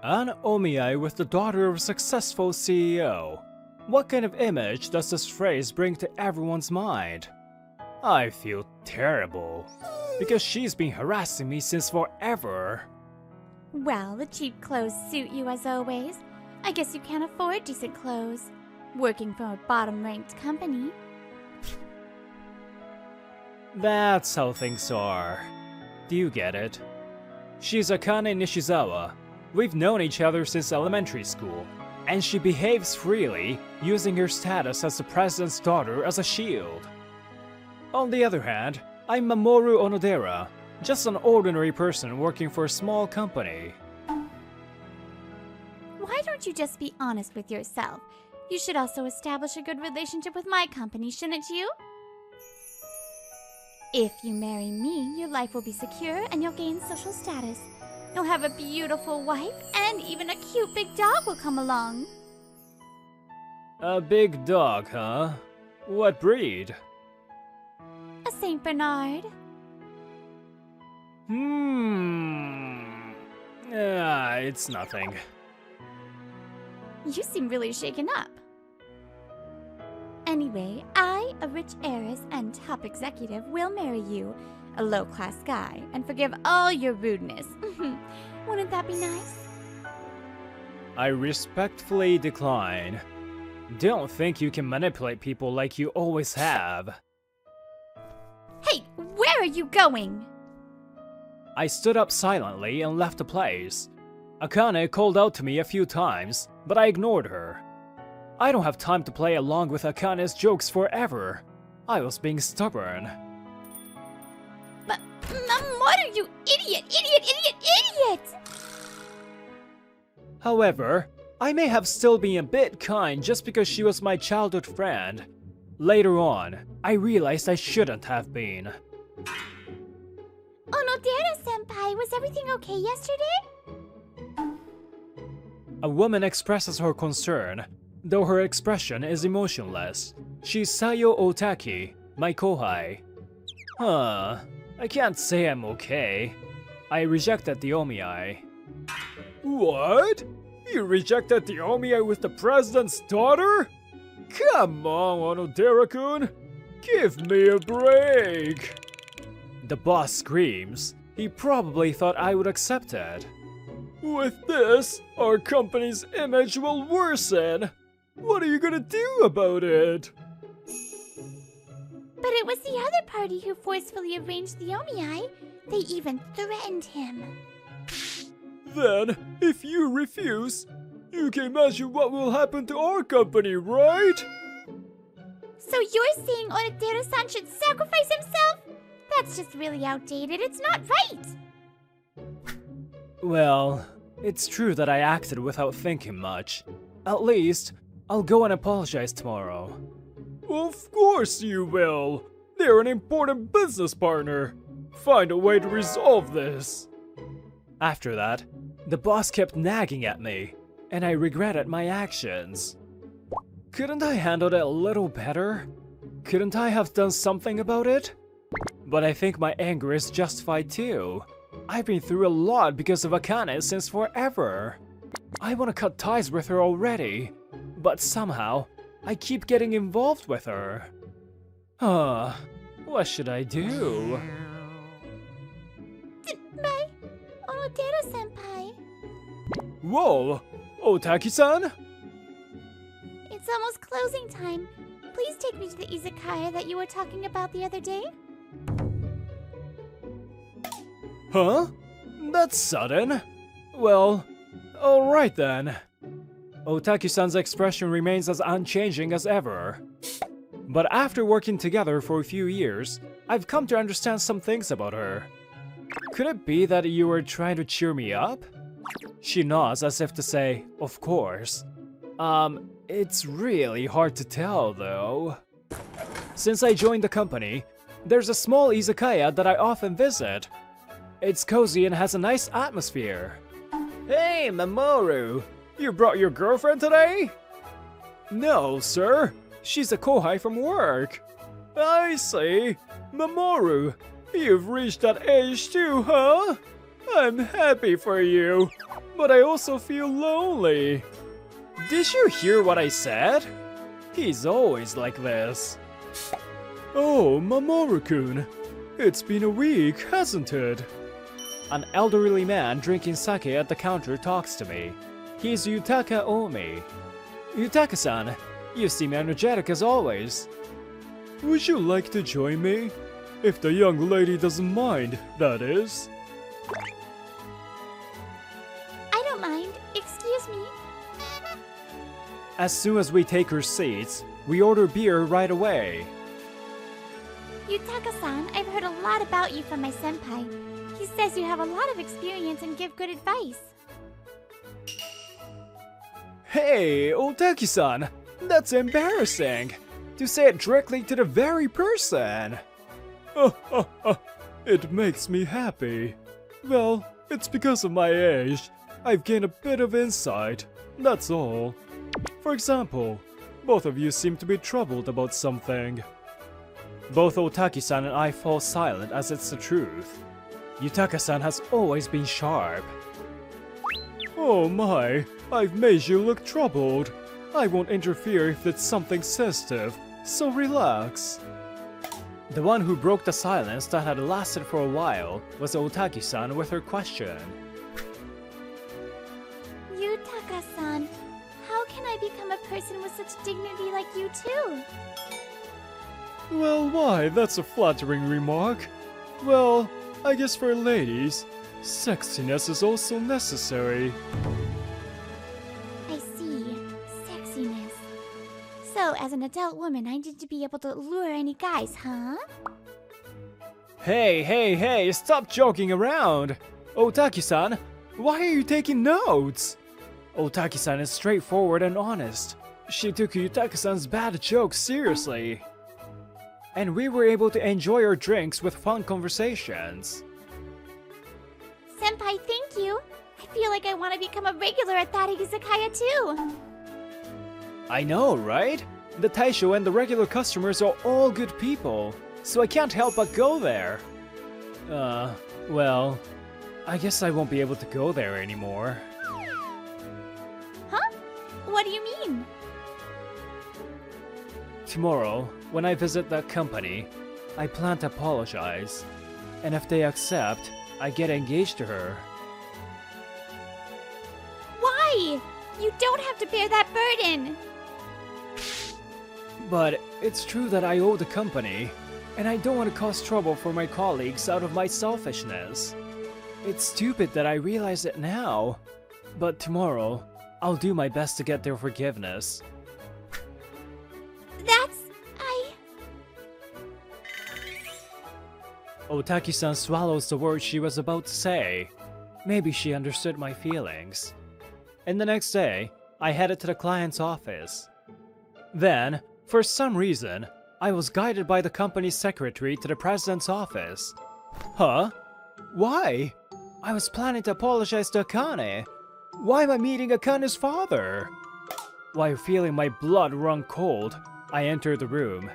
An omiai with the daughter of a successful CEO. What kind of image does this phrase bring to everyone's mind? I feel terrible, because she's been harassing me since forever. Well, the cheap clothes suit you as always. I guess you can't afford decent clothes. Working for a bottom-ranked company. That's how things are. Do you get it? She's Akane Nishizawa. We've known each other since elementary school, and she behaves freely, using her status as the president's daughter as a shield. On the other hand, I'm Mamoru Onodera, just an ordinary person working for a small company. Why don't you just be honest with yourself? You should also establish a good relationship with my company, shouldn't you? If you marry me, your life will be secure and you'll gain social status. You'll have a beautiful wife, and even a cute big dog will come along. A big dog, huh? What breed? A Saint Bernard. It's nothing. You seem really shaken up. Anyway, I, a rich heiress and top executive, will marry you, a low-class guy, and forgive all your rudeness. Wouldn't that be nice? I respectfully decline. Don't think you can manipulate people like you always have. Hey, where are you going? I stood up silently and left the place. Akane called out to me a few times, but I ignored her. I don't have time to play along with Akane's jokes forever. I was being stubborn. Mamoru, you idiot! However, I may have still been a bit kind just because she was my childhood friend. Later on, I realized I shouldn't have been. Onodera-senpai, was everything okay yesterday? A woman expresses her concern, though her expression is emotionless. She's Sayo Otaki, my kohai. I can't say I'm okay. I rejected the omiai. What? You rejected the omiai with the president's daughter? Come on, Onodera-kun. Give me a break. The boss screams. He probably thought I would accept it. With this, our company's image will worsen. What are you gonna do about it? But it was the other party who forcefully arranged the omiai. They even threatened him. Then, if you refuse, you can imagine what will happen to our company, right? So you're saying Onodera-san should sacrifice himself? That's just really outdated. It's not right. Well, it's true that I acted without thinking much. At least, I'll go and apologize tomorrow. Of course you will! They're an important business partner! Find a way to resolve this! After that, the boss kept nagging at me, and I regretted my actions. Couldn't I handle it a little better? Couldn't I have done something about it? But I think my anger is justified too. I've been through a lot because of Akane since forever. I want to cut ties with her already, but somehow, I keep getting involved with her. What should I do? Bye, Onodera-senpai. Whoa! Otaki-san? It's almost closing time. Please take me to the izakaya that you were talking about the other day. Huh? That's sudden. Well, alright then. Otaki-san's expression remains as unchanging as ever. But after working together for a few years, I've come to understand some things about her. Could it be that you were trying to cheer me up? She nods as if to say, of course. It's really hard to tell though. Since I joined the company, there's a small izakaya that I often visit. It's cozy and has a nice atmosphere. Hey, Mamoru! You brought your girlfriend today? No, sir. She's a kohai from work. I see. Mamoru, you've reached that age too, huh? I'm happy for you. but I also feel lonely. Did you hear what I said? He's always like this. Oh, Mamoru-kun. It's been a week, hasn't it? An elderly man drinking sake at the counter talks to me. He's Yutaka Omi. Yutaka-san, you seem energetic as always. Would you like to join me? If the young lady doesn't mind, that is. I don't mind. Excuse me. As soon as we take our seats, we order beer right away. Yutaka-san, I've heard a lot about you from my senpai. He says you have a lot of experience and give good advice. Hey, Otaki-san, that's embarrassing. To say it directly to the very person. It makes me happy. Well, it's because of my age. I've gained a bit of insight, that's all. For example, both of you seem to be troubled about something. Both Otaki-san and I fall silent as it's the truth. Yutaka-san has always been sharp. Oh my, I've made you look troubled. I won't interfere if it's something sensitive, so relax. The one who broke the silence that had lasted for a while was Otaki-san with her question. Yutaka-san, how can I become a person with such dignity like you too? Well, why, that's a flattering remark. Well, I guess for ladies, sexiness is also necessary. I see. Sexiness. So, as an adult woman, I need to be able to lure any guys, huh? Hey, stop joking around! Otaki-san, why are you taking notes? Otaki-san is straightforward and honest. She took Yutaka-san's bad jokes seriously. And we were able to enjoy our drinks with fun conversations. Senpai, thank you. I feel like I want to become a regular at that izakaya too. I know, right? The Taisho and the regular customers are all good people, so I can't help but go there. Well, I guess I won't be able to go there anymore. Huh? What do you mean? Tomorrow, when I visit that company, I plan to apologize. And if they accept, I get engaged to her. Why? You don't have to bear that burden. But it's true that I owe the company, and I don't want to cause trouble for my colleagues out of my selfishness. It's stupid that I realize it now, but tomorrow, I'll do my best to get their forgiveness. Otaki-san swallows the words she was about to say. Maybe she understood my feelings. And the next day, I headed to the client's office. Then, for some reason, I was guided by the company's secretary to the president's office. Huh? Why? I was planning to apologize to Akane. Why am I meeting Akane's father? While feeling my blood run cold, I entered the room.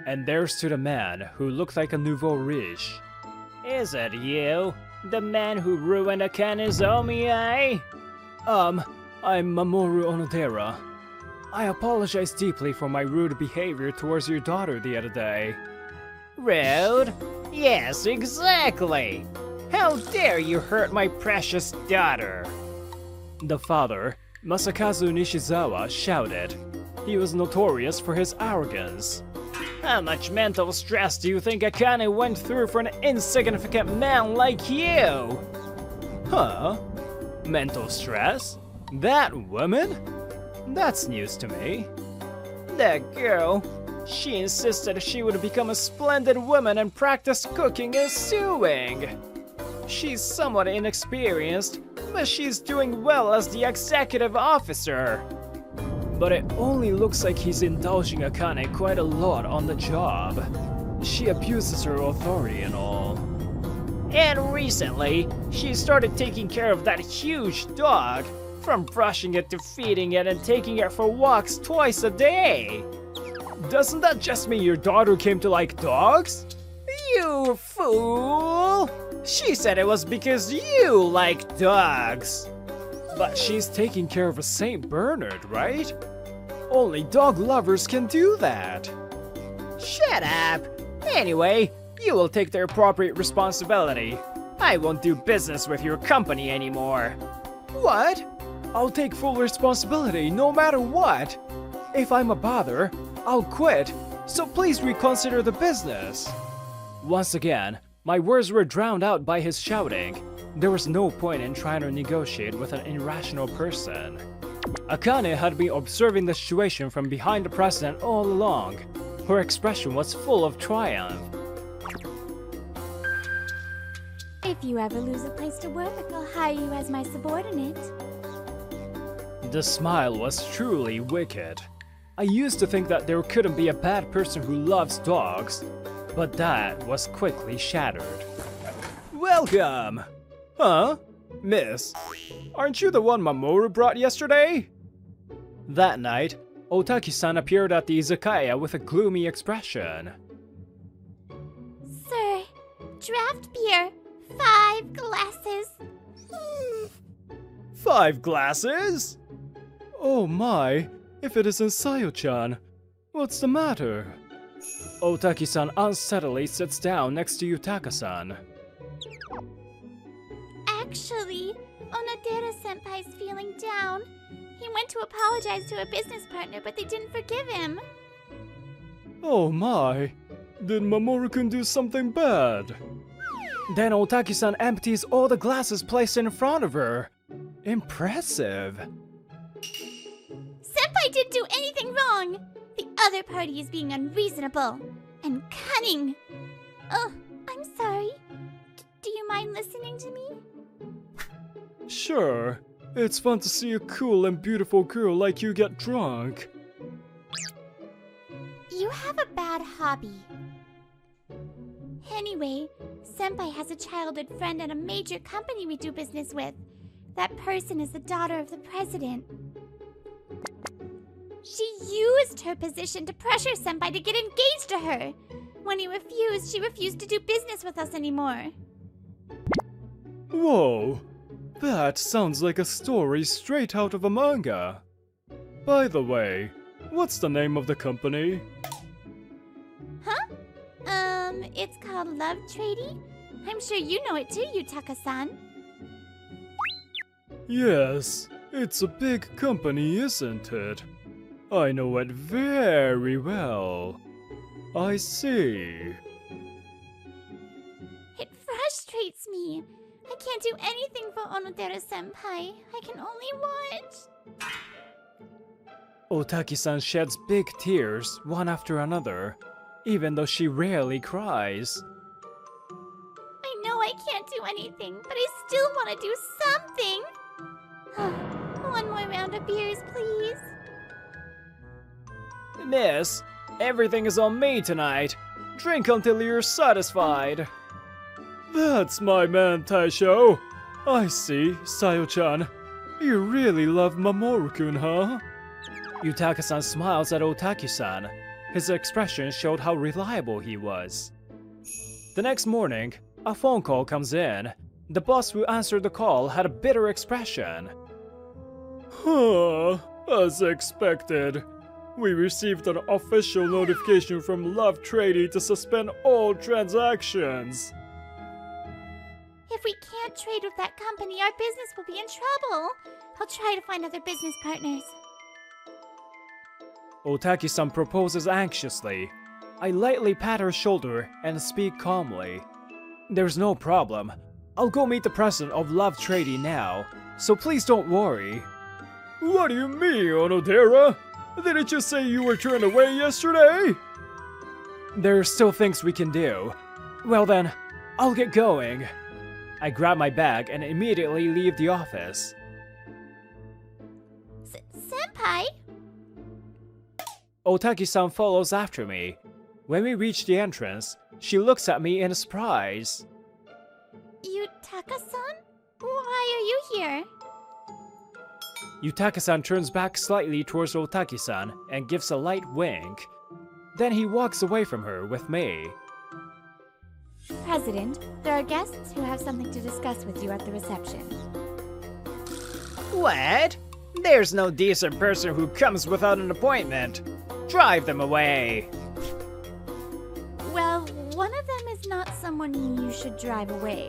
And there stood a man who looked like a nouveau riche. Is it you? The man who ruined Akane's Omi-ai? I'm Mamoru Onodera. I apologize deeply for my rude behavior towards your daughter the other day. Rude? Yes, exactly! How dare you hurt my precious daughter? The father, Masakazu Nishizawa, shouted. He was notorious for his arrogance. How much mental stress do you think Akane went through for an insignificant man like you? Huh? Mental stress? That woman? That's news to me. That girl, she insisted she would become a splendid woman and practice cooking and sewing. She's somewhat inexperienced, but she's doing well as the executive officer. But it only looks like he's indulging Akane quite a lot on the job. She abuses her authority and all. And recently, she started taking care of that huge dog, from brushing it to feeding it and taking it for walks twice a day. Doesn't that just mean your daughter came to like dogs? You fool! She said it was because you like dogs. But she's taking care of a Saint Bernard, right? Only dog lovers can do that. Shut up! Anyway, you will take the appropriate responsibility. I won't do business with your company anymore. What? I'll take full responsibility no matter what. If I'm a bother, I'll quit, so please reconsider the business. Once again, my words were drowned out by his shouting. There was no point in trying to negotiate with an irrational person. Akane had been observing the situation from behind the president all along. Her expression was full of triumph. If you ever lose a place to work, I'll hire you as my subordinate. The smile was truly wicked. I used to think that there couldn't be a bad person who loves dogs, but that was quickly shattered. Welcome! Huh? Miss, aren't you the one Mamoru brought yesterday? That night, Otaki-san appeared at the izakaya with a gloomy expression. Sir, draft beer, 5 glasses. 5 glasses? Oh my, if it isn't Sayo-chan. What's the matter? Otaki-san unsteadily sits down next to Yutaka-san. Actually, Onodera-senpai's feeling down. He went to apologize to a business partner, but they didn't forgive him. Oh my, did Mamoru-kun do something bad? Then Otaki-san empties all the glasses placed in front of her. Impressive. Senpai didn't do anything wrong. The other party is being unreasonable and cunning. Oh, I'm sorry. Do you mind listening to me? Sure, it's fun to see a cool and beautiful girl like you get drunk. You have a bad hobby. Anyway, Senpai has a childhood friend at a major company we do business with. That person is the daughter of the president. She used her position to pressure Senpai to get engaged to her. When he refused, she refused to do business with us anymore. Whoa, that sounds like a story straight out of a manga. By the way, what's the name of the company? Huh? It's called Love Tradie. I'm sure you know it too, Yutaka-san. Yes, it's a big company, isn't it? I know it very well. I see. It frustrates me. I can't do anything for Onodera-senpai. I can only watch. Otaki-san sheds big tears, one after another, even though she rarely cries. I know I can't do anything, but I still want to do something. One more round of beers, please. Miss, everything is on me tonight. Drink until you're satisfied. That's my man, Taisho. I see, Sayo-chan. You really love Mamoru-kun, huh? Yutaka-san smiles at Otaki-san. His expression showed how reliable he was. The next morning, a phone call comes in. The boss who answered the call had a bitter expression. As expected. We received an official notification from Love Tradie to suspend all transactions. If we can't trade with that company, our business will be in trouble. I'll try to find other business partners. Otaki-san proposes anxiously. I lightly pat her shoulder and speak calmly. There's no problem. I'll go meet the president of Love Tradie now, so please don't worry. What do you mean, Onodera? Didn't you say you were turned away yesterday? There are still things we can do. Well then, I'll get going. I grab my bag and immediately leave the office. Senpai? Otaki-san follows after me. When we reach the entrance, she looks at me in surprise. Yutaka-san? Why are you here? Yutaka-san turns back slightly towards Otaki-san and gives a light wink. Then he walks away from her with me. President, there are guests who have something to discuss with you at the reception. What? There's no decent person who comes without an appointment. Drive them away. Well, one of them is not someone you should drive away.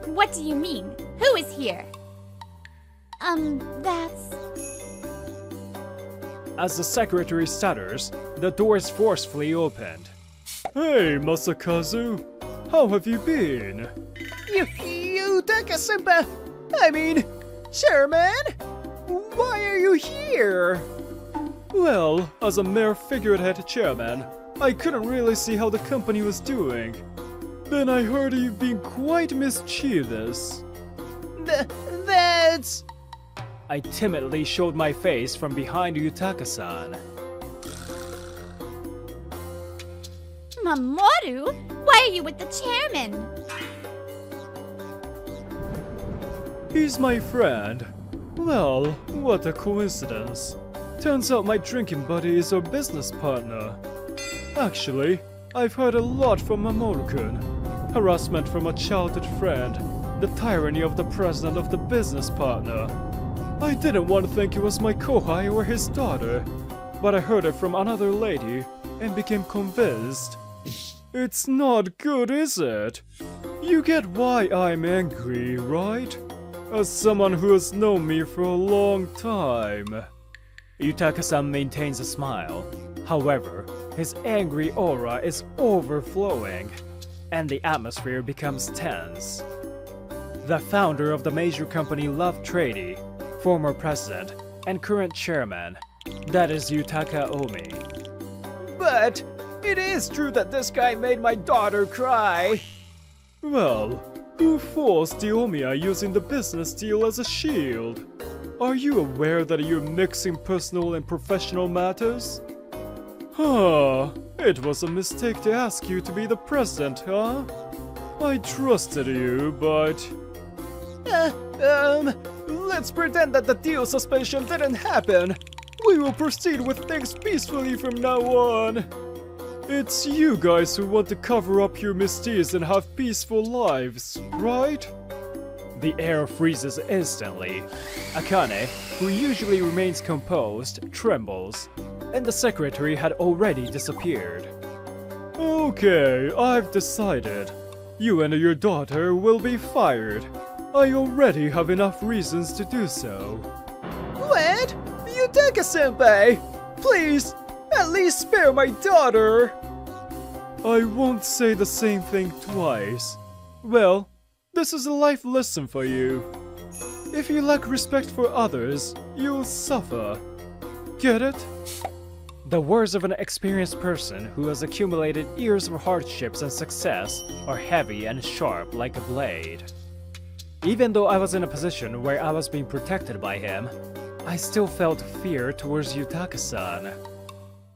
What do you mean? Who is here? That's... As the secretary stutters, the door is forcefully opened. Hey, Masakazu, how have you been? Yutaka-senpai! I mean, Chairman? Why are you here? Well, as a mere figurehead chairman, I couldn't really see how the company was doing. Then I heard you've been quite mischievous. That's... I timidly showed my face from behind Yutaka-san. Mamoru? Why are you with the chairman? He's my friend. Well, what a coincidence. Turns out my drinking buddy is our business partner. Actually, I've heard a lot from Mamoru-kun. Harassment from a childhood friend, the tyranny of the president of the business partner. I didn't want to think it was my kohai or his daughter, but I heard it from another lady and became convinced. It's not good, is it? You get why I'm angry, right? As someone who has known me for a long time. Yutaka-san maintains a smile. However, his angry aura is overflowing, and the atmosphere becomes tense. The founder of the major company Love Trady, former president, and current chairman, that is Yutaka Omi. But it is true that this guy made my daughter cry. Well, who forced the Omiya using the business deal as a shield? Are you aware that you're mixing personal and professional matters? Huh, it was a mistake to ask you to be the president, huh? I trusted you, but... Let's pretend that the deal suspension didn't happen. We will proceed with things peacefully from now on. It's you guys who want to cover up your misdeeds and have peaceful lives, right? The air freezes instantly. Akane, who usually remains composed, trembles, and the secretary had already disappeared. Okay, I've decided. You and your daughter will be fired. I already have enough reasons to do so. What? Yutaka-senpai! Please, at least spare my daughter! I won't say the same thing twice. Well, this is a life lesson for you. If you lack respect for others, you'll suffer. Get it? The words of an experienced person who has accumulated years of hardships and success are heavy and sharp like a blade. Even though I was in a position where I was being protected by him, I still felt fear towards Yutaka-san.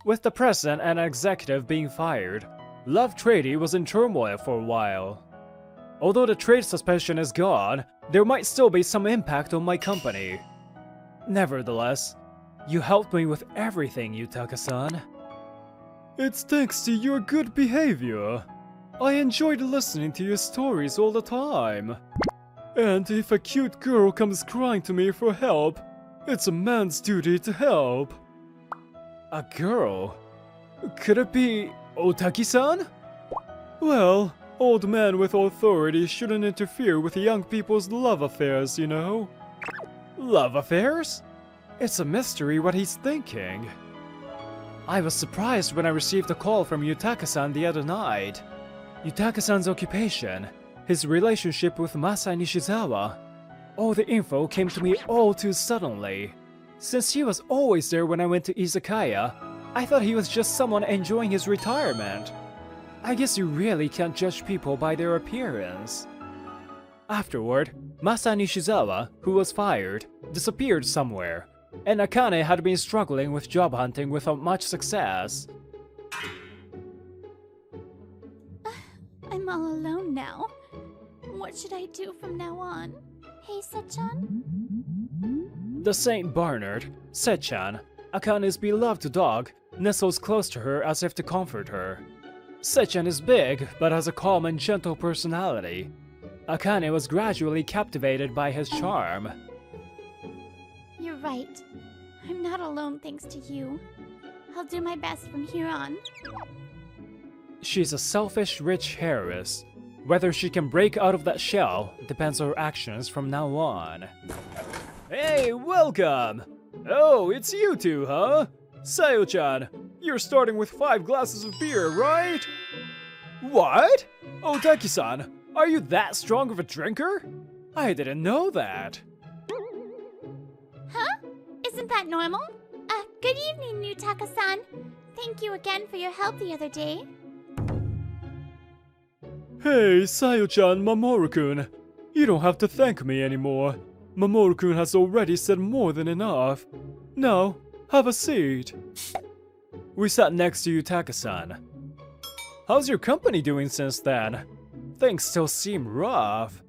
With the president and executive being fired, Love Trady was in turmoil for a while. Although the trade suspension is gone, there might still be some impact on my company. Nevertheless, you helped me with everything, Yutaka-san. It's thanks to your good behavior. I enjoyed listening to your stories all the time. And if a cute girl comes crying to me for help, it's a man's duty to help. A girl? Could it be Otaki-san? Well, old men with authority shouldn't interfere with young people's love affairs, you know? Love affairs? It's a mystery what he's thinking. I was surprised when I received a call from Yutaka-san the other night. Yutaka-san's occupation, his relationship with Masa Nishizawa. All the info came to me all too suddenly. Since he was always there when I went to izakaya, I thought he was just someone enjoying his retirement. I guess you really can't judge people by their appearance. Afterward, Masa Nishizawa, who was fired, disappeared somewhere, and Akane had been struggling with job hunting without much success. I'm all alone now. What should I do from now on? Hey, Sechan? The Saint Bernard, Sechan, Akane's beloved dog, nestles close to her as if to comfort her. Sechan is big, but has a calm and gentle personality. Akane was gradually captivated by his charm. You're right. I'm not alone thanks to you. I'll do my best from here on. She's a selfish, rich heiress. Whether she can break out of that shell depends on her actions from now on. Hey, welcome! Oh, it's you two, huh? Sayo-chan, you're starting with 5 glasses of beer, right? What? Otaki-san, are you that strong of a drinker? I didn't know that. Huh? Isn't that normal? Good evening, Yutaka-san. Thank you again for your help the other day. Hey, Sayo-chan, Mamoru-kun. You don't have to thank me anymore. Mamoru-kun has already said more than enough. Now, have a seat. We sat next to Yutaka-san. How's your company doing since then? Things still seem rough.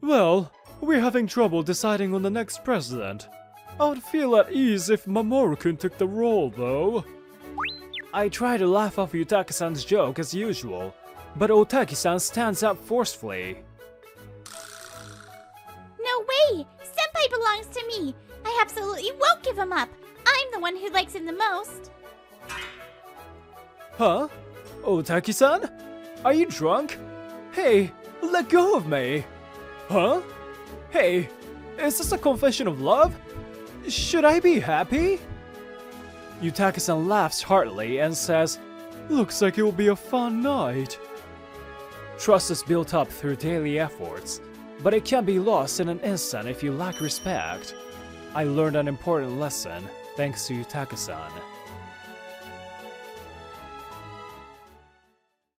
Well, we're having trouble deciding on the next president. I would feel at ease if Mamoru-kun took the role, though. I try to laugh off Yutaka-san's joke as usual, but Otaki-san stands up forcefully. No way! Senpai belongs to me! I absolutely won't give him up! I'm the one who likes him the most! Huh? Otaki-san? Are you drunk? Hey, let go of me! Huh? Hey, is this a confession of love? Should I be happy? Yutaka-san laughs heartily and says, "Looks like it will be a fun night." Trust is built up through daily efforts, but it can be lost in an instant if you lack respect. I learned an important lesson thanks to Yutaka-san.